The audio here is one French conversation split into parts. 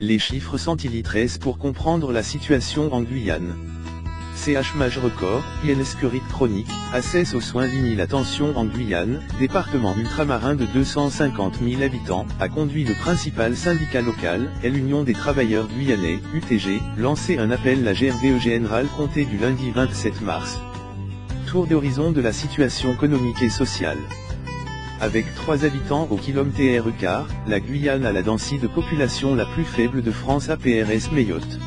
Les chiffres sont illustrés pour comprendre la situation en Guyane. CH Maj record, INS chronique, accès aux soins limite la tension en Guyane, département ultramarin de 250 000 habitants, a conduit le principal syndicat local, l'Union des travailleurs guyanais, UTG, lancer un appel à la GRDE générale compté du lundi 27 mars. Tour d'horizon de la situation économique et sociale. Avec 3 habitants au kilomètre quart, la Guyane a la densité de population la plus faible de France APRS Mayotte.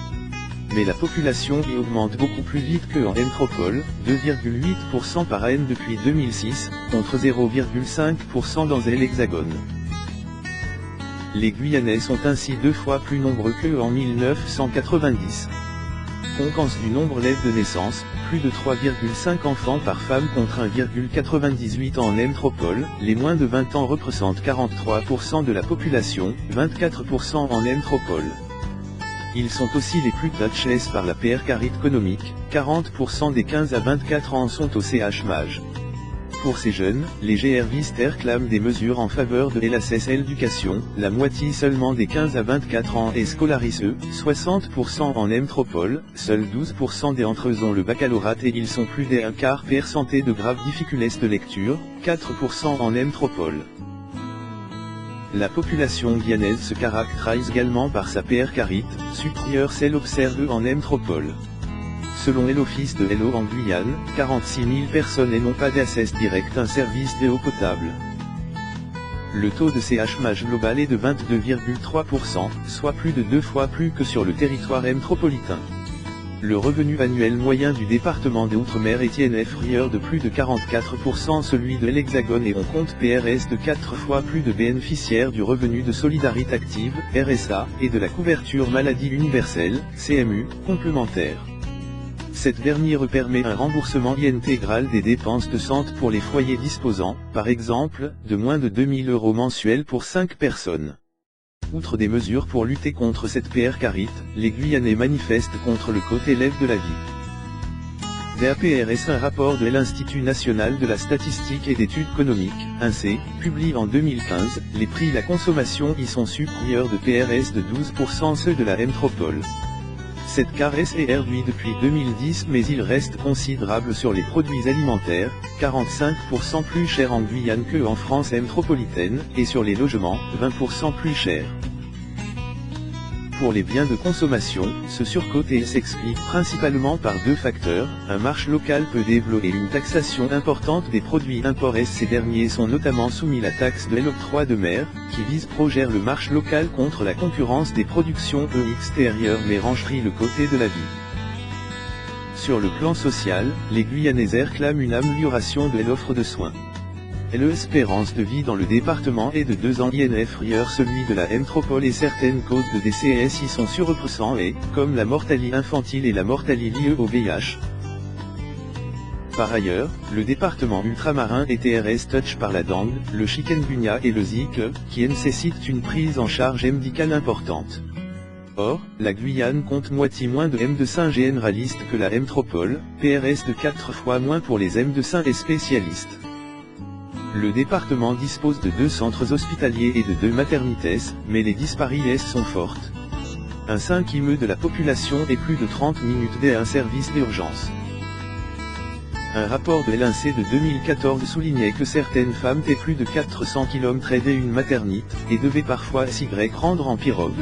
Mais la population y augmente beaucoup plus vite qu'en métropole, 2,8% par an depuis 2006, contre 0,5% dans l'Hexagone. Les Guyanais sont ainsi 2 fois plus nombreux qu'en 1990. Conséquence du nombre de naissances, plus de 3,5 enfants par femme contre 1,98 en métropole, les moins de 20 ans représentent 43% de la population, 24% en métropole. Ils sont aussi les plus touchés par la précarité économique, 40% des 15 à 24 ans sont au CH Maj. Pour ces jeunes, les GRVistes réclament des mesures en faveur de l'éducation, la moitié seulement des 15 à 24 ans est scolarisée, 60% en métropole, seuls 12% d'entre eux ont le baccalauréat et ils sont plus d'un quart présentés de graves difficultés de lecture, 4% en métropole. La population guyanaise se caractérise également par sa précarité, supérieure celle observée en métropole. Selon l'Office de l'eau en Guyane, 46 000 personnes n'ont pas d'accès direct à un service d'eau potable. Le taux de CH Maj global est de 22,3%, soit plus de 2 fois plus que sur le territoire métropolitain. Le revenu annuel moyen du département des Outre-mer est inférieur de plus de 44% celui de l'Hexagone et on compte PRS de 4 fois plus de bénéficiaires du revenu de solidarité active, RSA, et de la couverture maladie universelle, CMU, complémentaire. Cette dernière permet un remboursement intégral des dépenses de santé pour les foyers disposant, par exemple, de moins de 2 000 € mensuels pour 5 personnes. Outre des mesures pour lutter contre cette précarité, les Guyanais manifestent contre le coût élève de la vie. DAPRS un rapport de l'Institut national de la statistique et d'études économiques, INSEE, publié en 2015, les prix de la consommation y sont supérieurs de PRS de 12% ceux de la métropole. Cette caresse est réduite depuis 2010 mais il reste considérable sur les produits alimentaires, 45% plus cher en Guyane que en France métropolitaine, et sur les logements, 20% plus cher. Pour les biens de consommation, ce surcoût s'explique principalement par 2 facteurs, un marché local peu développé et une taxation importante des produits importés. Ces derniers sont notamment soumis à la taxe de l'octroi de mer, qui vise progère le marché local contre la concurrence des productions extérieures mais rangerie le côté de la vie. Sur le plan social, les Guyanais réclament une amélioration de l'offre de soins. L'espérance de vie dans le département est de 2 ans inférieur celui de la métropole et certaines causes de décès y sont surreprésentées, comme la mortalité infantile et la mortalité liée au VIH. Par ailleurs, le département ultramarin est TRS touché par la dengue, le chikungunya et le Zika, qui nécessitent une prise en charge médicale importante. Or, la Guyane compte moitié moins de médecins généralistes que la métropole, PRS de 4 fois moins pour les médecins et spécialistes. Le département dispose de 2 centres hospitaliers et de 2 maternités, mais les disparités sont fortes. Un 5e de la population est plus de 30 minutes d'un service d'urgence. Un rapport de l'INSEE de 2014 soulignait que certaines femmes étaient plus de 400 km d'une maternité, et devaient parfois s'y rendre en pirogue.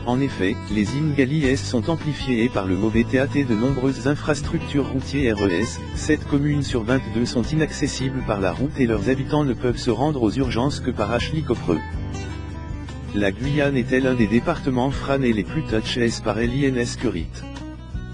En effet, les inégalités sont amplifiées par le mauvais état de nombreuses infrastructures routières RES, 7 communes sur 22 sont inaccessibles par la route et leurs habitants ne peuvent se rendre aux urgences que par hélicoptère. La Guyane est l'un des départements frappés les plus touchés par l'INS.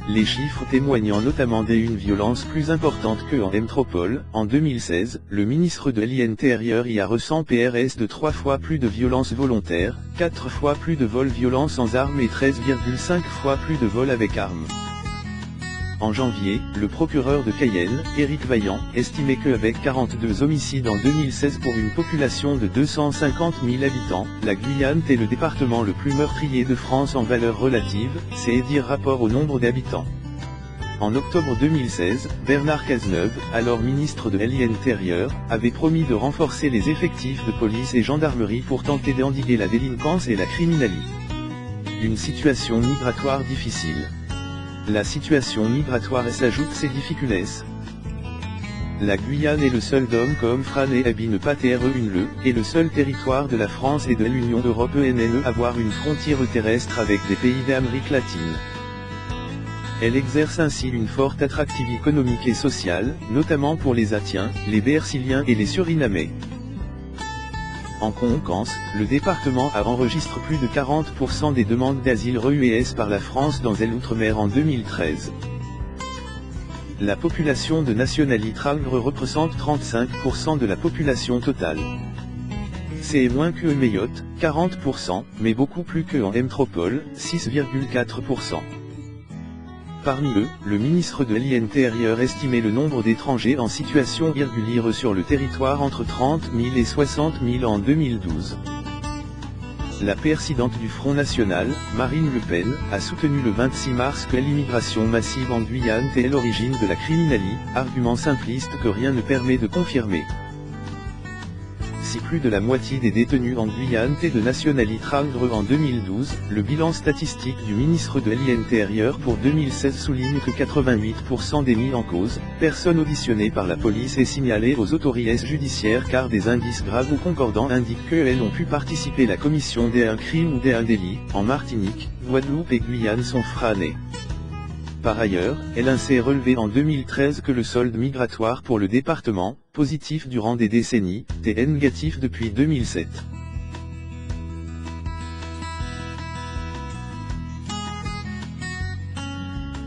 Les chiffres témoignant notamment d'une violence plus importante qu'en métropole. En 2016, le ministre de l'Intérieur y a ressenti PRS de 3 fois plus de violences volontaires, 4 fois plus de vols violences sans armes et 13,5 fois plus de vols avec armes. En janvier, le procureur de Cayenne, Éric Vaillant, estimait qu'avec 42 homicides en 2016 pour une population de 250 000 habitants, la Guyane est le département le plus meurtrier de France en valeur relative, c'est-à-dire rapport au nombre d'habitants. En octobre 2016, Bernard Cazeneuve, alors ministre de l'Intérieur, avait promis de renforcer les effectifs de police et gendarmerie pour tenter d'endiguer la délinquance et la criminalité. Une situation migratoire difficile. La situation migratoire s'ajoute ses difficultés. La Guyane est le seul dôme comme Fran et Abi ne pas terre une et le seul territoire de la France et de l'Union européenne à avoir une frontière terrestre avec des pays d'Amérique latine. Elle exerce ainsi une forte attractivité économique et sociale, notamment pour les Haïtiens, les Bersiliens et les Surinamais. En conséquence, le département a enregistré plus de 40% des demandes d'asile reçues par la France dans l'outre-mer en 2013. La population de nationalité trangre représente 35% de la population totale. C'est moins que Mayotte, 40%, mais beaucoup plus que en métropole, 6,4%. Parmi eux, le ministre de l'Intérieur estimait le nombre d'étrangers en situation irrégulière sur le territoire entre 30 000 et 60 000 en 2012. La présidente du Front National, Marine Le Pen, a soutenu le 26 mars que l'immigration massive en Guyane est l'origine de la criminalité, argument simpliste que rien ne permet de confirmer. Si plus de la moitié des détenus en Guyane étaient de nationalité trangre en 2012, le bilan statistique du ministre de l'Intérieur pour 2016 souligne que 88% des mis en cause, personnes auditionnées par la police et signalées aux autorités judiciaires car des indices graves ou concordants indiquent qu'elles ont pu participer à la commission d'un crime ou d'un délit, en Martinique, Guadeloupe et Guyane sont freinés. Par ailleurs, elle s'est relevé en 2013 que le solde migratoire pour le département, positif durant des décennies, était négatif depuis 2007.